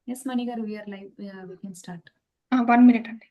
Yes, Mani garu, we are live. We can start. 1 minute అండి.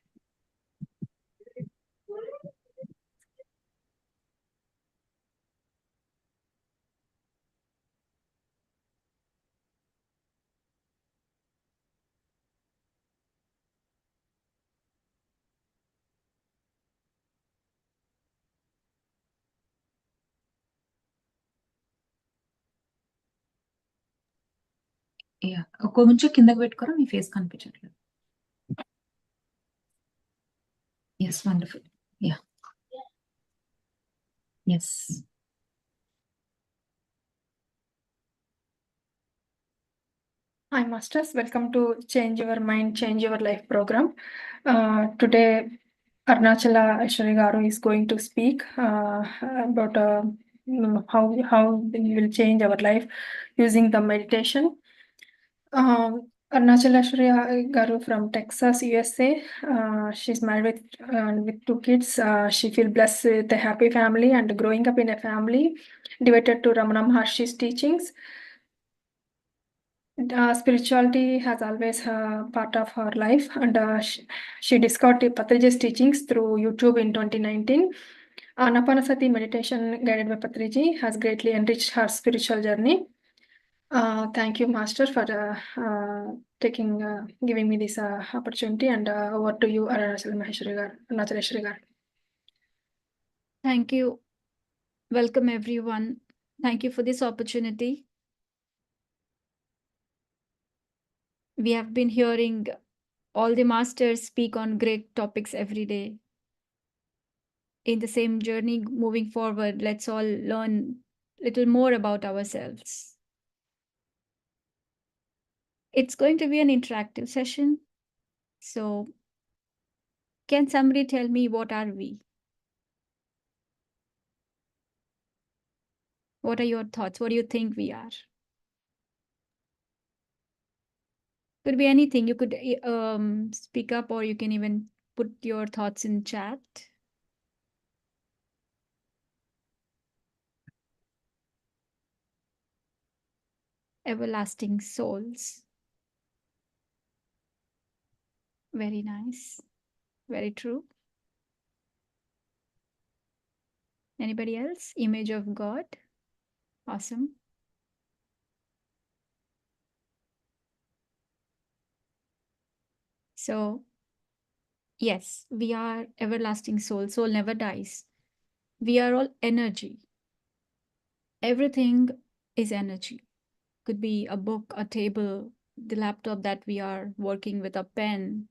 Yeah. కొంచెం కిందకి పెట్టుకోరా మీ ఫేస్ కనిపించట్లేదు. Yes, wonderful. Yeah. Yes. Hi Masters, welcome to Change Your Mind, Change Your Life program. Today Arunachala Aishwarya Garu is going to speak about how we will change our life using the meditation. Arunachala Aishwarya Garu from Texas, USA. She's married with 2 kids. She feels blessed with a happy family and growing up in a family devoted to Ramana Maharshi's teachings. Spirituality has always part of her life, and she discovered Patriji's teachings through YouTube in 2019. Anapanasati meditation guided by Patriji has greatly enriched her spiritual journey. Thank you, Master, for giving me this opportunity, and over to you, Arunachala Maheshwari Garu. Thank you. Welcome, everyone. Thank you for this opportunity. We have been hearing all the masters speak on great topics every day. In the same journey moving forward, let's all learn a little more about ourselves. It's going to be an interactive session. So, can somebody tell me what are we? What are your thoughts? What do you think we are? Could be anything. You could speak up, or you can even put your thoughts in chat. Everlasting souls. Very nice. Very true. Anybody else? Image of God. Awesome. So, yes, we are everlasting soul. Soul never dies. We are all energy. Everything is energy. Could be a book, a table, the laptop that we are working with, a pen.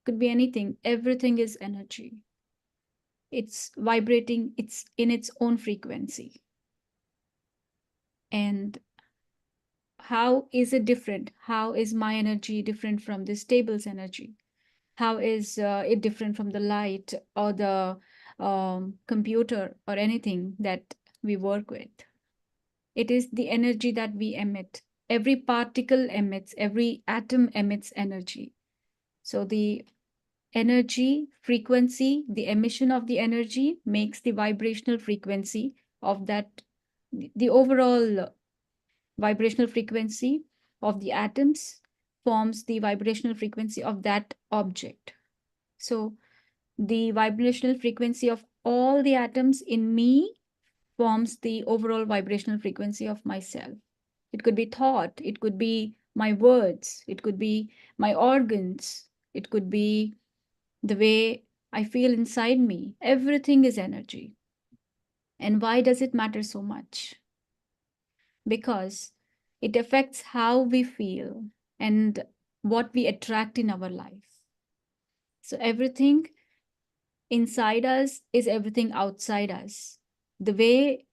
Could be anything. Everything is energy. It's vibrating. It's in its own frequency. And how is it different? How is my energy different from this table's energy? How is it different from the light or the computer or anything that we work with? It is the energy that we emit. Every particle emits, every atom emits energy. So the energy frequency, the emission of the energy makes the vibrational frequency of that, the overall vibrational frequency of the atoms forms the vibrational frequency of that object. So the vibrational frequency of all the atoms in me forms the overall vibrational frequency of myself. It could be thought, it could be my words, it could be my organs, it could be the way I feel inside me. Everything is energy. And why does it matter so much? Because it affects how we feel and what we attract in our life. So everything inside us is everything outside us. The way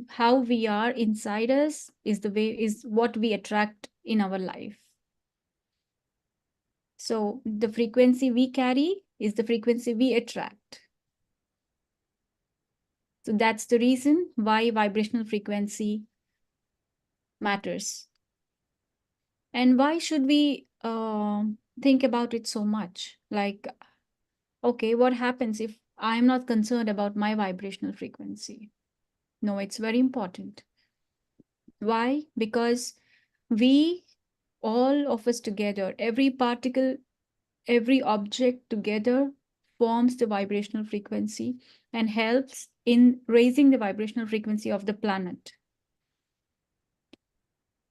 how we are inside us is what we attract in our life. So the frequency we carry is the frequency we attract. So that's the reason why vibrational frequency matters. And why should we think about it so much? Like, okay, what happens if I'm not concerned about my vibrational frequency? No, it's very important. Why? Because we all of us together, every particle, every object together forms the vibrational frequency and helps in raising the vibrational frequency of the planet.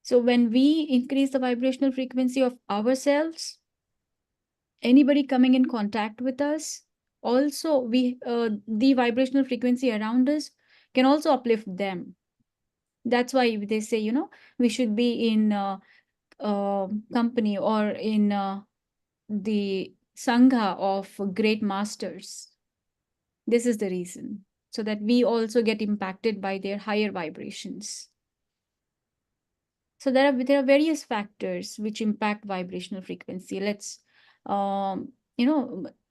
So when we increase the vibrational frequency of ourselves, anybody coming in contact with us, also the vibrational frequency around us can also uplift them. That's why they say, you know, we should be in company or in the sangha of great masters. This is the reason, so that we also get impacted by their higher vibrations. So there are various factors which impact vibrational frequency. Let's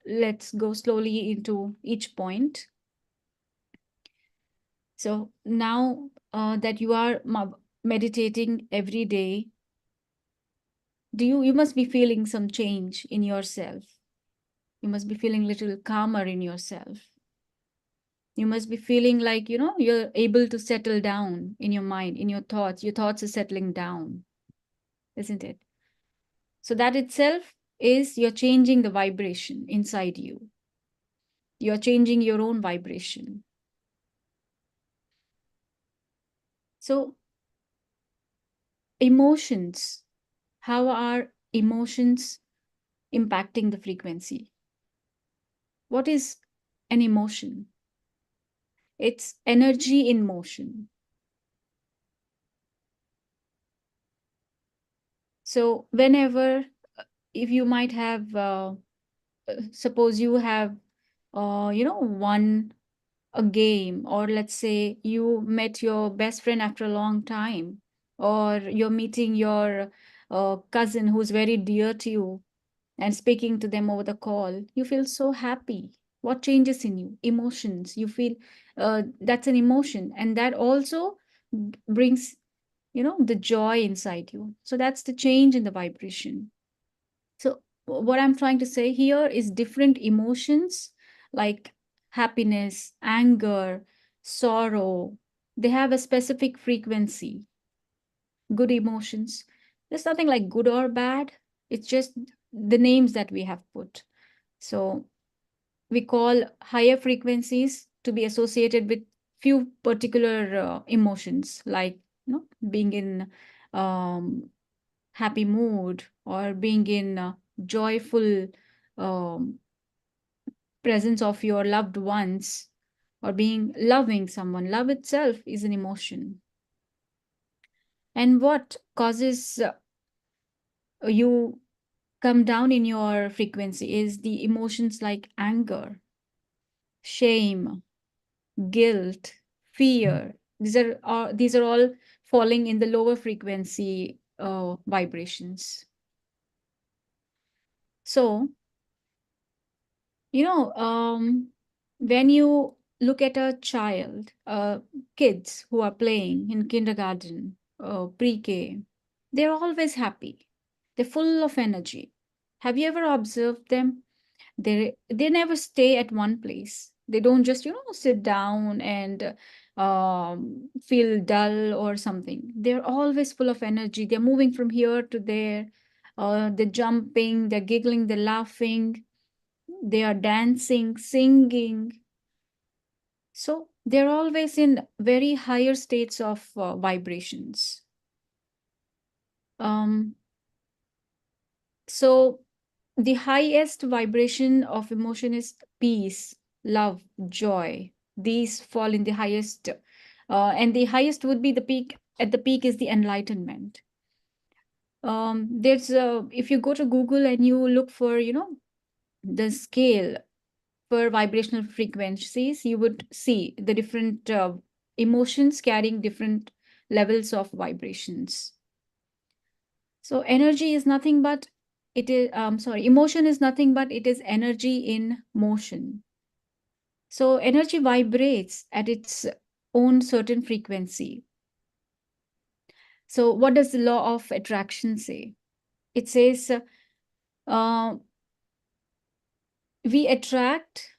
let's go slowly into each point. So now that you are meditating every day, you must be feeling some change in yourself. You must be feeling a little calmer in yourself. You must be feeling like, you know, you're able to settle down in your mind, in your thoughts. Your thoughts are settling down, isn't it? So that itself is you're changing the vibration inside you. You're changing your own vibration. So emotions, how are emotions impacting the frequency? What is an emotion? It's energy in motion. So whenever, if you might have, suppose you have, won a game, or let's say you met your best friend after a long time, or you're meeting your cousin who's very dear to you and speaking to them over the call, you feel so happy. What changes in you? Emotions. You feel that's an emotion, and that also brings, you know, the joy inside you. So that's the change in the vibration. So what I'm trying to say here is different emotions like happiness, anger, sorrow, they have a specific frequency. Good emotions, there's nothing like good or bad. It's just the names that we have put. So we call higher frequencies to be associated with few particular emotions, like, you know, being in happy mood, or being in joyful um, presence of your loved ones, or being loving someone. Love itself is an emotion. And what causes you come down in your frequency is the emotions like anger, shame, guilt, fear. These are all falling in the lower frequency vibrations. So, you know, when you look at a child, kids who are playing in kindergarten, pre-K, they're always happy. They're full of energy. Have you ever observed them? They never stay at one place. They don't just, you know, sit down and feel dull or something. They're always full of energy. They're moving from here to there. They're jumping, they're giggling, they're laughing, they are dancing, singing. So they're always in very higher states of vibrations. So the highest vibration of emotion is peace, love, joy. These fall in the highest, and the highest would be the peak. At the peak is the enlightenment. If you go to Google and you look for, you know, the scale for vibrational frequencies, you would see the different emotions carrying different levels of vibrations. So energy is nothing but it is, emotion is nothing but it is energy in motion. So energy vibrates at its own certain frequency. So what does the law of attraction say? It says we attract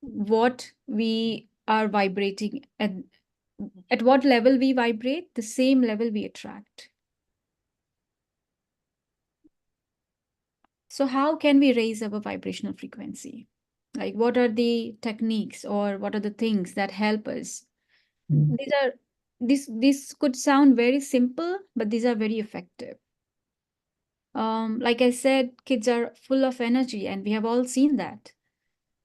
what we are vibrating at what level we vibrate, the same level we attract. So how can we raise our vibrational frequency? Like, what are the techniques or what are the things that help us? These are this could sound very simple, but these are very effective. Like I said, kids are full of energy, and we have all seen that.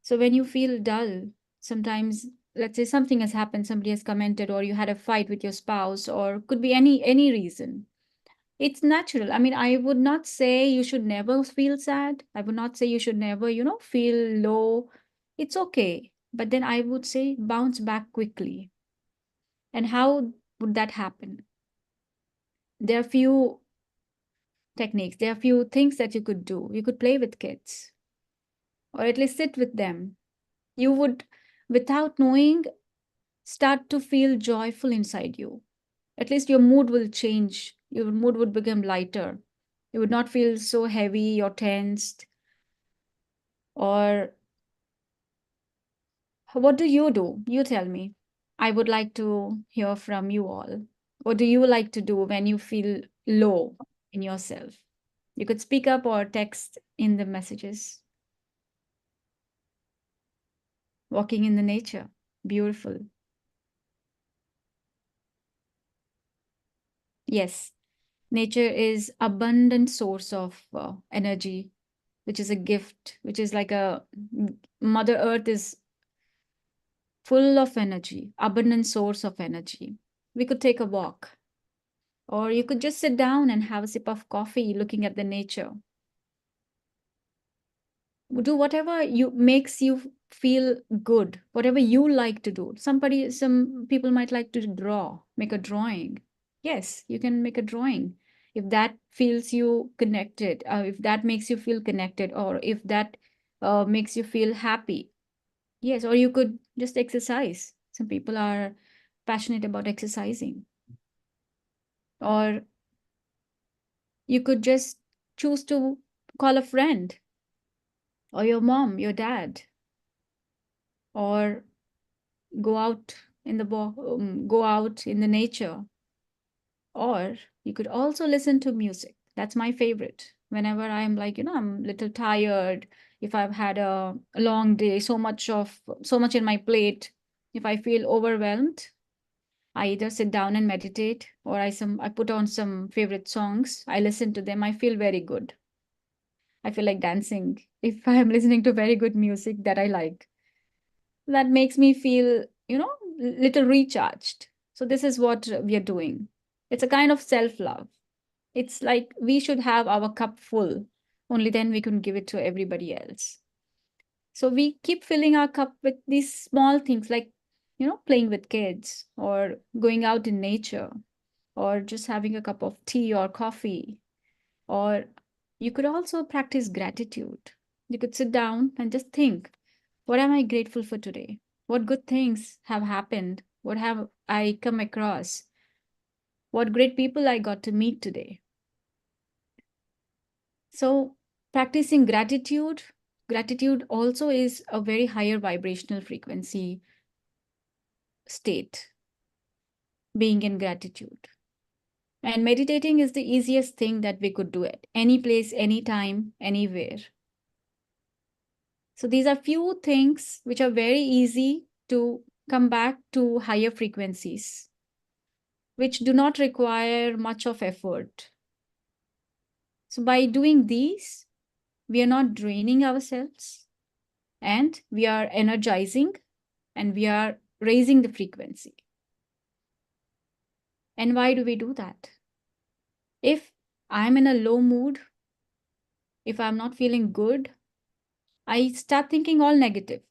So when you feel dull, sometimes, let's say something has happened, somebody has commented, or you had a fight with your spouse, or could be any reason. It's natural. I mean, I would not say you should never feel sad. I would not say you should never, feel low. It's okay. But then I would say bounce back quickly. And how would that happen? There are few techniques, there are few things that you could do. You could play with kids, or at least sit with them. You would, without knowing, start to feel joyful inside you. At least your mood will change. Your mood would become lighter. You would not feel so heavy or tensed. Or what do? You tell me. I would like to hear from you all. What do you like to do when you feel low in yourself? You could speak up or text in the messages. Walking in the nature. Beautiful. Yes, nature is abundant source of energy, which is a gift, which is like a Mother Earth is full of energy, abundant source of energy. We could take a walk, or you could just sit down and have a sip of coffee looking at the nature. Do whatever makes you feel good, whatever you like to do. Some people might like to draw, make a drawing. Yes, you can make a drawing if that feels you connected, if that makes you feel connected, or if that makes you feel happy. Yes, or you could just exercise. Some people are passionate about exercising. Or you could just choose to call a friend, or your mom, your dad, or go out go out in the nature. Or you could also listen to music. That's my favorite. Whenever I'm like, I'm a little tired, if I've had a long day, so much in my plate, if I feel overwhelmed, I either sit down and meditate, or I put on some favorite songs. I listen to them. I feel very good. I feel like dancing if I am listening to very good music that I like. That makes me feel, little recharged. So this is what we are doing. It's a kind of self-love. It's like we should have our cup full. Only then we can give it to everybody else. So we keep filling our cup with these small things like, playing with kids, or going out in nature, or just having a cup of tea or coffee. Or you could also practice gratitude. You could sit down and just think, what am I grateful for today? What good things have happened? What have I come across? What great people I got to meet today? So practicing gratitude also is a very higher vibrational frequency state, being in gratitude. And meditating is the easiest thing that we could do at any place, anytime, anywhere. So these are few things which are very easy to come back to higher frequencies, which do not require much of effort. So by doing these, we are not draining ourselves, and we are energizing, and we are raising the frequency. And why do we do that? If I'm in a low mood, if I'm not feeling good, I start thinking all negative.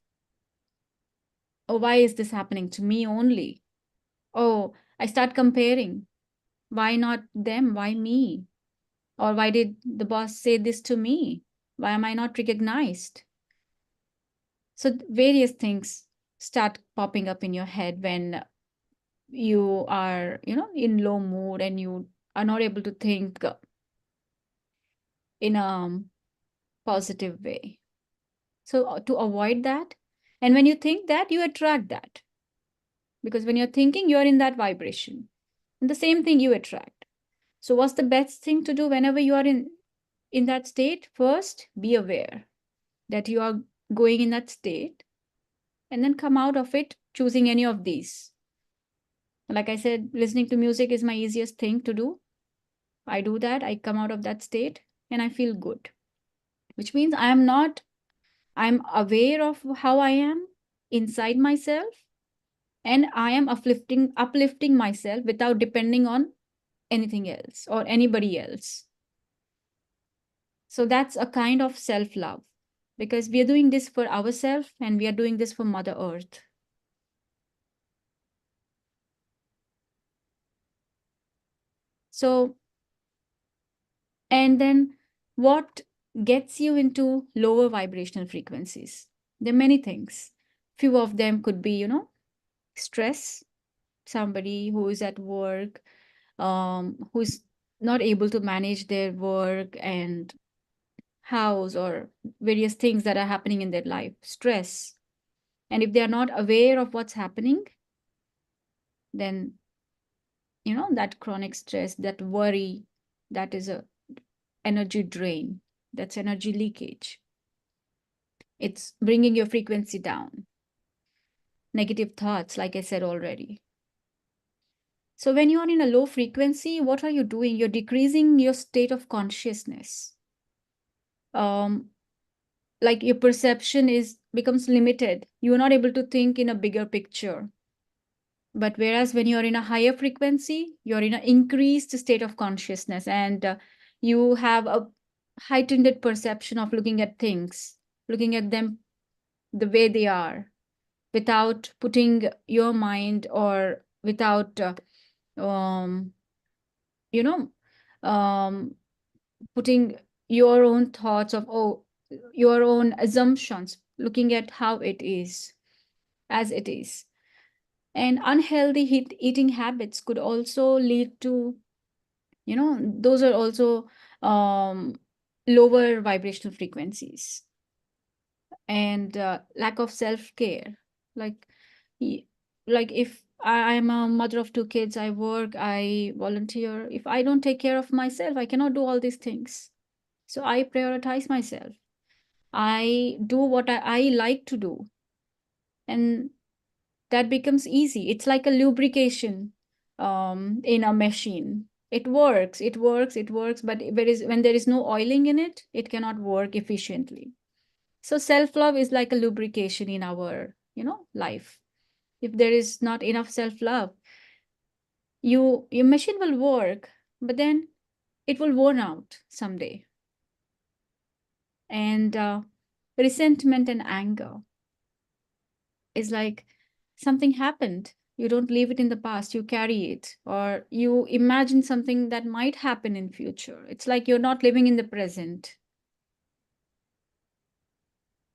Oh, why is this happening to me only? Oh, I start comparing. Why not them? Why me? Or why did the boss say this to me? Why am I not recognized? So various things start popping up in your head when you are, in low mood, and you are not able to think in a positive way. So to avoid that, and when you think that, you attract that. Because when you're thinking, you're in that vibration. And the same thing you attract. So what's the best thing to do whenever you are in in that state, first be aware that you are going in that state, and then come out of it choosing any of these. Like I said, listening to music is my easiest thing to do. I do that, I come out of that state, and I feel good, which means I'm aware of how I am inside myself, and I am uplifting myself without depending on anything else or anybody else. So that's a kind of self-love, because we are doing this for ourselves and we are doing this for Mother Earth. So, and then what gets you into lower vibrational frequencies? There are many things. Few of them could be, stress, somebody who is at work, who's not able to manage their work and house or various things that are happening in their life, stress. And if they are not aware of what's happening, then, that chronic stress, that worry, that is a energy drain. That's energy leakage. It's bringing your frequency down. Negative thoughts, like I said already. So when you're in a low frequency, what are you doing? You're decreasing your state of consciousness. Like your perception becomes limited. You're not able to think in a bigger picture. But whereas when you're in a higher frequency, you're in an increased state of consciousness, and you have a heightened perception of looking at things, looking at them the way they are, without putting your mind or without, you know, um, putting your own thoughts of, your own assumptions, looking at how it is, as it is. And unhealthy eating habits could also lead to, those are also lower vibrational frequencies. And lack of self-care. Like, like if I'm a mother of 2 kids, I work, I volunteer. If I don't take care of myself, I cannot do all these things. So I prioritize myself. I do what I like to do. And that becomes easy. It's like a lubrication in a machine. It works, but when there is no oiling in it, it cannot work efficiently. So self-love is like a lubrication in our, life. If there is not enough self-love, your machine will work, but then it will worn out someday. And resentment and anger is like something happened. You don't leave it in the past, you carry it, or you imagine something that might happen in future. It's like you're not living in the present.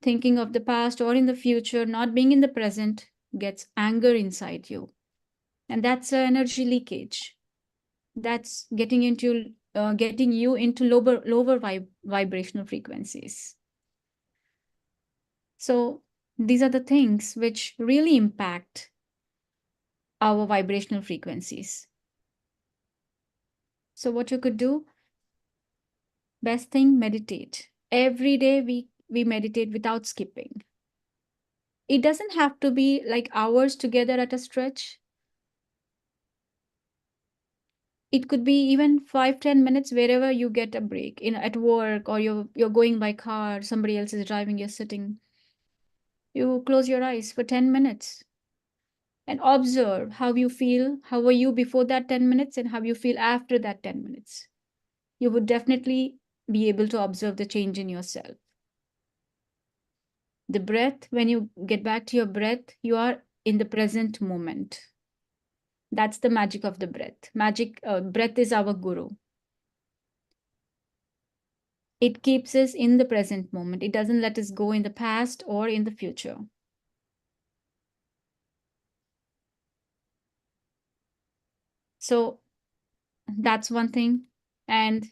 Thinking of the past or in the future, not being in the present, gets anger inside you. And that's energy leakage. That's getting you into lower vibrational frequencies. So these are the things which really impact our vibrational frequencies. So what you could do, best thing, meditate. Every day we meditate without skipping. It doesn't have to be like hours together at a stretch. It could be even 5-10 minutes wherever you get a break, at work, or you're going by car, somebody else is driving, you're sitting. You close your eyes for 10 minutes and observe how you feel. How were you before that 10 minutes and how you feel after that 10 minutes? You would definitely be able to observe the change in yourself. The breath, when you get back to your breath, you are in the present moment. That's the magic of the breath. Breath is our guru. It keeps us in the present moment. It doesn't let us go in the past or in the future. So that's one thing. And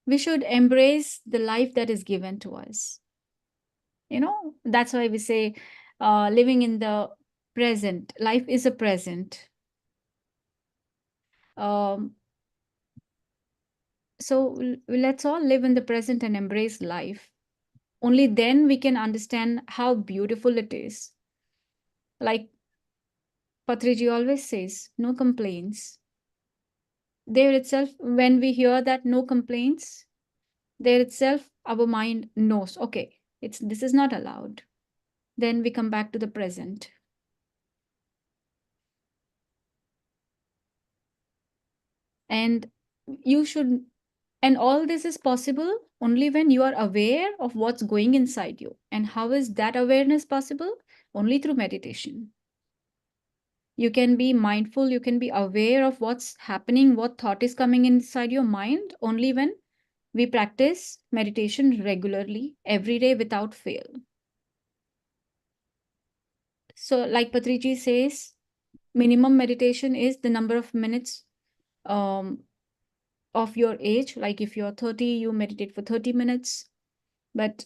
we should embrace the life that is given to us. That's why we say living in the present. Life is a present. So let's all live in the present and embrace life. Only then we can understand how beautiful it is. Like Patriji always says, no complaints. There itself, when we hear that no complaints, there itself our mind knows, okay, this is not allowed. Then we come back to the present. And you should, and all this is possible only when you are aware of what's going inside you. And how is that awareness possible? Only through meditation. You can be mindful, you can be aware of what's happening, what thought is coming inside your mind, only when we practice meditation regularly, every day without fail. So, like Patriji says, minimum meditation is the number of minutes of your age. Like if you're 30, you meditate for 30 minutes. But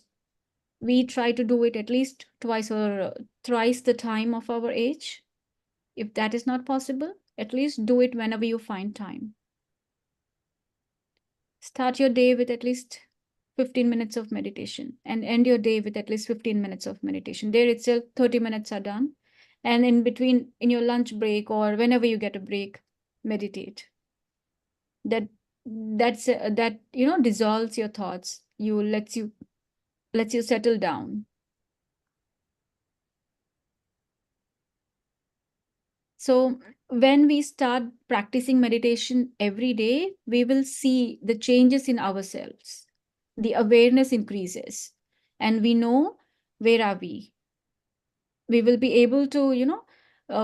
we try to do it at least twice or thrice the time of our age. If that is not possible, at least do it whenever you find time. Start your day with at least 15 minutes of meditation and end your day with at least 15 minutes of meditation. There itself, 30 minutes are done. And in between, in your lunch break or whenever you get a break, meditate. That dissolves your thoughts. Lets you settle down. So when we start practicing meditation every day, we will see the changes in ourselves. The awareness increases, and we know where are we. We will be able to,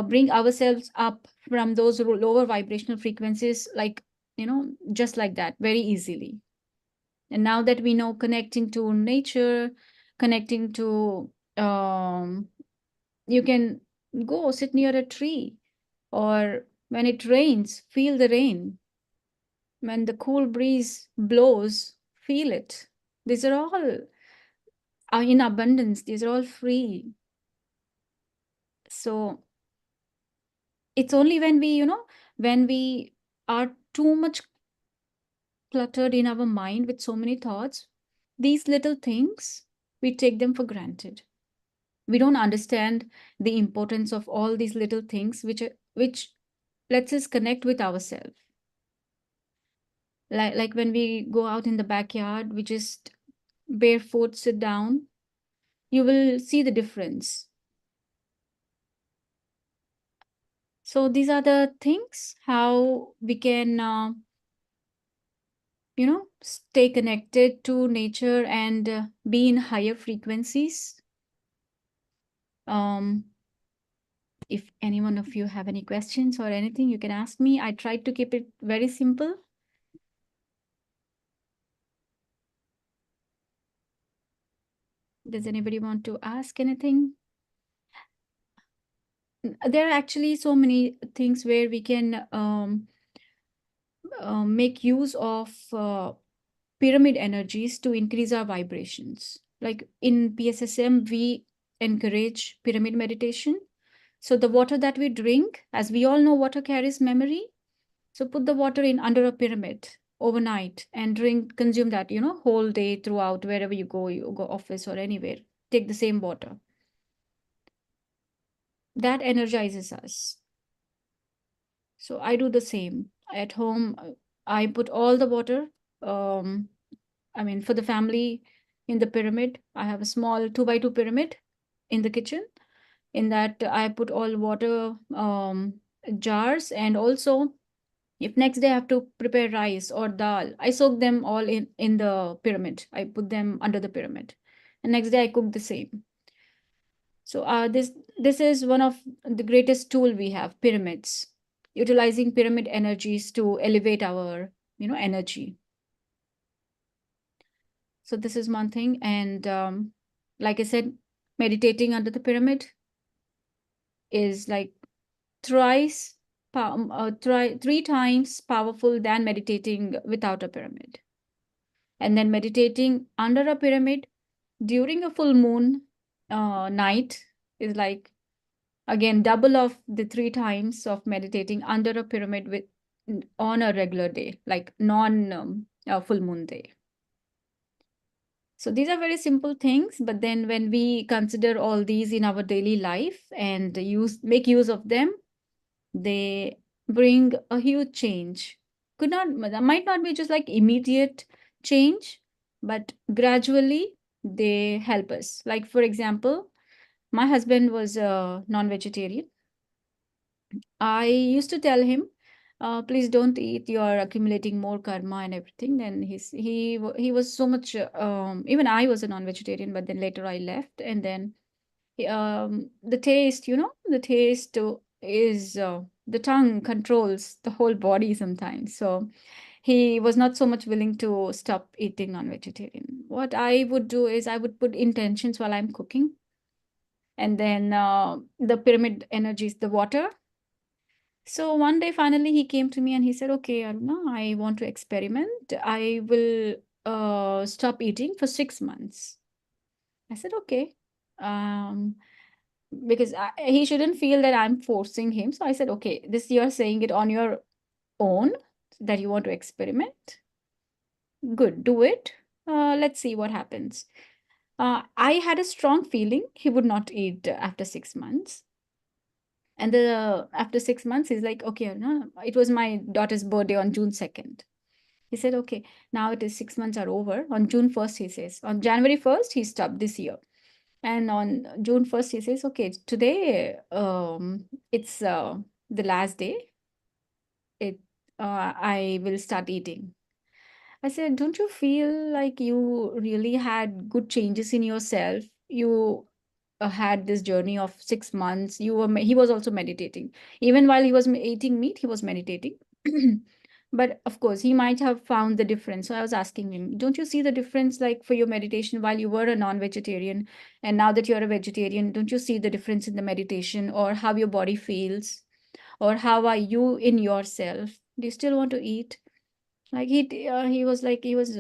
bring ourselves up from those lower vibrational frequencies, just like that, very easily. And now that we know connecting to nature, connecting to, you can go sit near a tree, or when it rains, feel the rain. When the cool breeze blows, feel it. These are all in abundance. These are all free. So it's only when we are too much cluttered in our mind with so many thoughts, these little things, we take them for granted. We don't understand the importance of all these little things, which lets us connect with ourselves. Like when we go out in the backyard, we just barefoot sit down, you will see the difference. So these are the things how we can stay connected to nature and be in higher frequencies. If any one of you have any questions or anything, you can ask me. I tried to keep it very simple. Does anybody want to ask anything? There are actually so many things where we can make use of pyramid energies to increase our vibrations. Like in PSSM, we encourage pyramid meditation. So the water that we drink, as we all know, water carries memory. So put the water in under a pyramid overnight and consume that, whole day throughout, wherever you go office or anywhere, take the same water. That energizes us. So I do the same at home. I put all the water, for the family in the pyramid. I have a small 2x2 pyramid in the kitchen. In that I put all water jars, and also if next day I have to prepare rice or dal, I soak them all in the pyramid. I put them under the pyramid, and next day I cook the same. So this is one of the greatest tool we have, pyramids. Utilizing pyramid energies to elevate our energy. So this is one thing. And like I said, meditating under the pyramid is like three times powerful than meditating without a pyramid. And then meditating under a pyramid during a full moon night is like, again, double of the 3 times of meditating under a pyramid on a regular day, like full moon day. So these are very simple things, but then when we consider all these in our daily life and make use of them, they bring a huge change. That might not be just like immediate change, but gradually they help us. Like, for example, my husband was a non-vegetarian. I used to tell him, please don't eat, you're accumulating more karma and everything. Then he was so much, even I was a non-vegetarian, but then later I left. And then the taste, the taste is, the tongue controls the whole body sometimes. So he was not so much willing to stop eating non-vegetarian. What I would do is I would put intentions while I'm cooking. And then the pyramid energies, the water. So one day, finally, he came to me and he said, okay, Aruna, I want to experiment. I will stop eating for 6 months. I said, okay. Because he shouldn't feel that I'm forcing him. So I said, okay, this you're saying it on your own that you want to experiment. Good, do it. Let's see what happens. I had a strong feeling he would not eat after 6 months. And after 6 months, he's like, okay, no, it was my daughter's birthday on June 2nd. He said, okay, now it is 6 months are over. On June 1st, he says, on January 1st, he stopped this year. And on June 1st, he says, okay, today it's the last day. I will start eating. I said, don't you feel like you really had good changes in yourself? You had this journey of 6 months. He was also meditating. Even while he was eating meat, he was meditating. But of course, he might have found the difference. So I was asking him, don't you see the difference like for your meditation while you were a non-vegetarian and now that you're a vegetarian, don't you see the difference in the meditation or how your body feels or how are you in yourself? Do you still want to eat? Like he was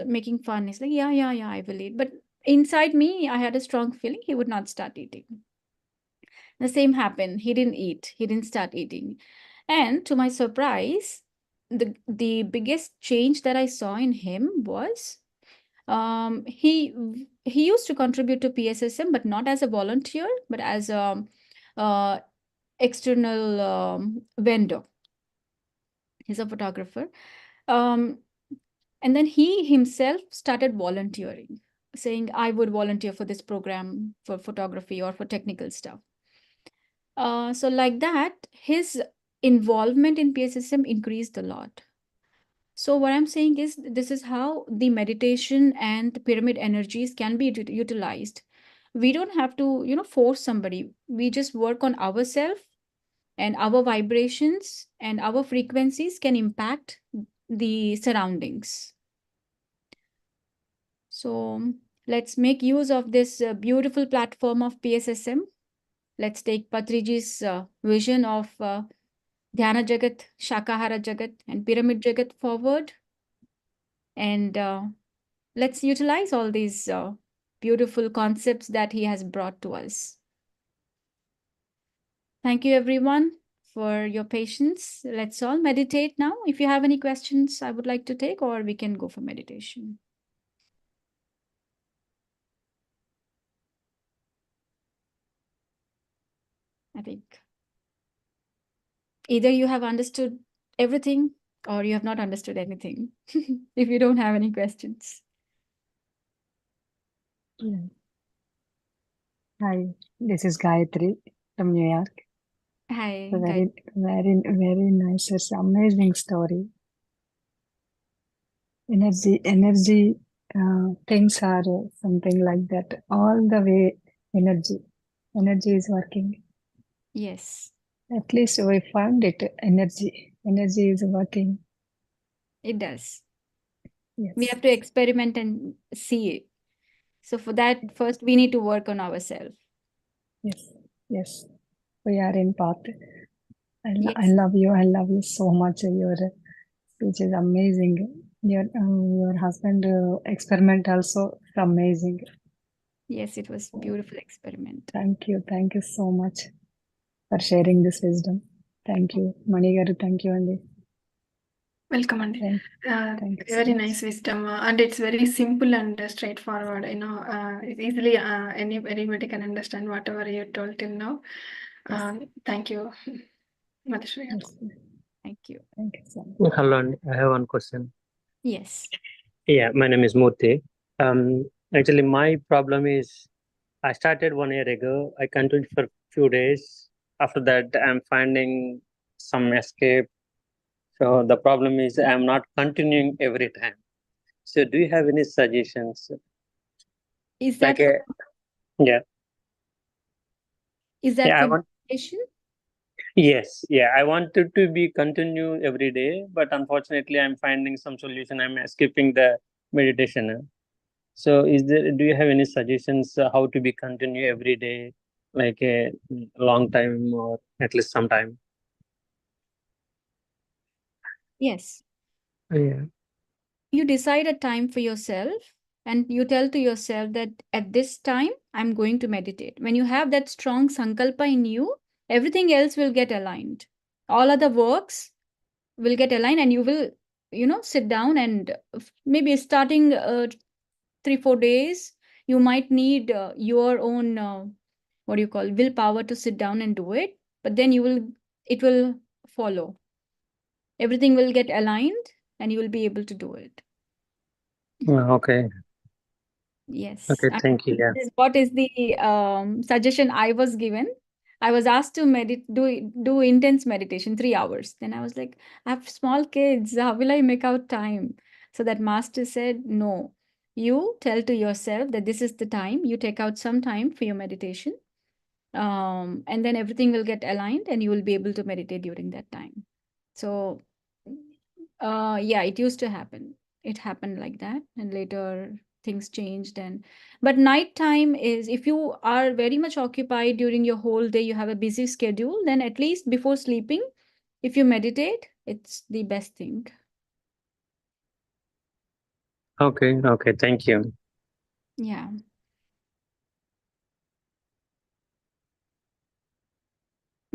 making fun. He's like, yeah, I will eat. But inside me, I had a strong feeling he would not start eating. The same happened. He didn't eat. He didn't start eating. And to my surprise, the biggest change that I saw in him was he used to contribute to PSSM, but not as a volunteer, but as a external vendor. He's a photographer. And then he himself started volunteering, saying, I would volunteer for this program for photography or for technical stuff. So like that, his involvement in PSSM increased a lot. So what I'm saying is this is how the meditation and the pyramid energies can be utilized. We don't have to, force somebody. We just work on ourselves and our vibrations and our frequencies can impact the surroundings. So let's make use of this beautiful platform of PSSM. Let's take Patriji's vision of Dhyana Jagat, Shakahara Jagat, and Pyramid Jagat forward. And let's utilize all these beautiful concepts that he has brought to us. Thank you, everyone, for your patience. Let's all meditate now. If you have any questions I would like to take, or we can go for meditation. I think either you have understood everything or you have not understood anything. If you don't have any questions. Yeah. Hi, this is Gayatri from New York. Hi. Very, very nice. It's amazing story. Energy things are something like that. All the way energy is working. Yes. At least we found it. Energy is working. It does. Yes. We have to experiment and see it. So for that, first we need to work on ourselves. Yes. We are in path. I Yes. love you. I love you so much. Your speech is amazing. Your husband experiment also amazing. Yes, it was beautiful experiment. Thank you so much for sharing this wisdom. Thank you, Mani garu. Thank you, Andy. Welcome, Andy. Thank you so Very much. nice wisdom, and it's very simple and straightforward. Easily anybody can understand whatever you told till now. Thank you, Madhusri. Yes, Thank you. thank you so much. Hello, Andy. I have one question. Yes. Yeah, my name is Murthy. Actually, my problem is I started 1 year ago. I continued for few days. After that, I'm finding some escape. So the problem is I'm not continuing every time. So do you have any suggestions? Is that Like, yeah, is that yeah, I for want. meditation? Yes, yeah, I wanted to be continue every day, but unfortunately, I'm finding some solution. I'm skipping the meditation. So, do you have any suggestions how to be continue every day, like a long time or at least some time? Yes. Yeah. You decide a time for yourself and you tell to yourself that at this time I'm going to meditate. When you have that strong sankalpa in you, everything else will get aligned. All other works will get aligned and you will, sit down and maybe starting 3-4 days, you might need your own what do you call willpower to sit down and do it, but then it will follow. Everything will get aligned and you will be able to do it. Okay. Yes. Okay. Thank you. Yeah. What is the suggestion I was given? I was asked to do intense meditation 3 hours. Then I was like, I have small kids. How will I make out time? So that master said, no. You tell to yourself that this is the time. You take out some time for your meditation. And then everything will get aligned and you will be able to meditate during that time. So, yeah, it used to happen. It happened like that. And later things changed. But nighttime is, if you are very much occupied during your whole day, you have a busy schedule, then at least before sleeping, if you meditate, it's the best thing. Okay. Okay. Thank you. Yeah.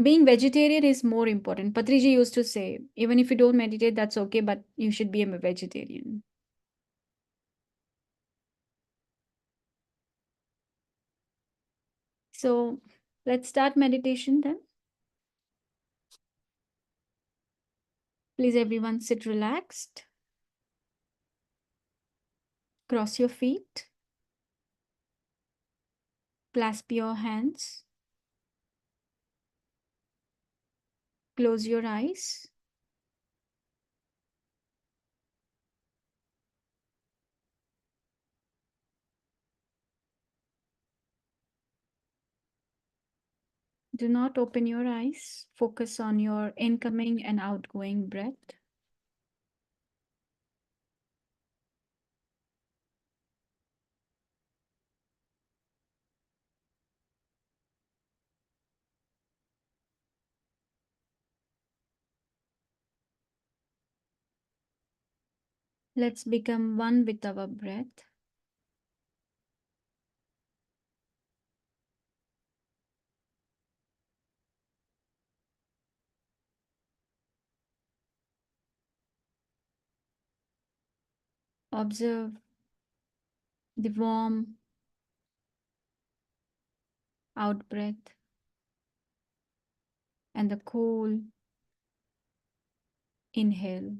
Being vegetarian is more important. Patriji used to say, even if you don't meditate, that's okay, but you should be a vegetarian. So let's start meditation then. Please, everyone, sit relaxed. Cross your feet. Clasp your hands. Close your eyes. Do not open your eyes. Focus on your incoming and outgoing breath. Let's become one with our breath. Observe the warm out breath and the cool inhale.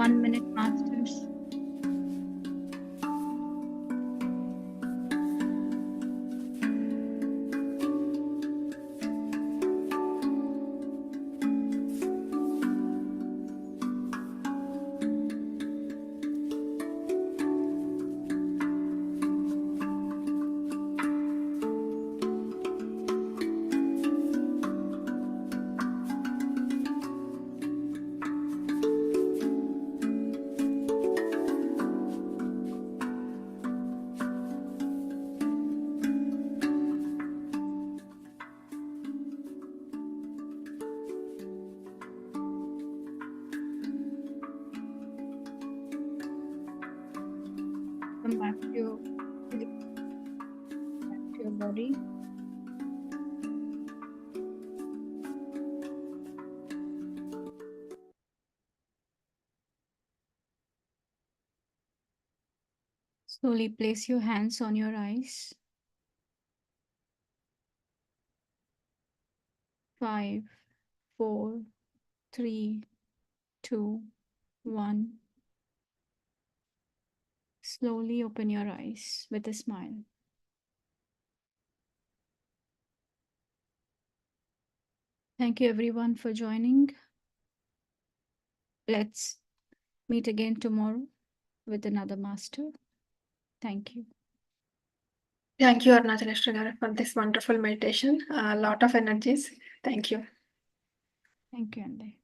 1 minute, masters. Come back to your body. Slowly place your hands on your eyes. 5, 4, 3, 2, 1. Slowly open your eyes with a smile. Thank you everyone for joining. Let's meet again tomorrow with another master. Thank you. Thank you, Arunachaleshwari garu, for this wonderful meditation. A lot of energies. Thank you. Thank you, Andy.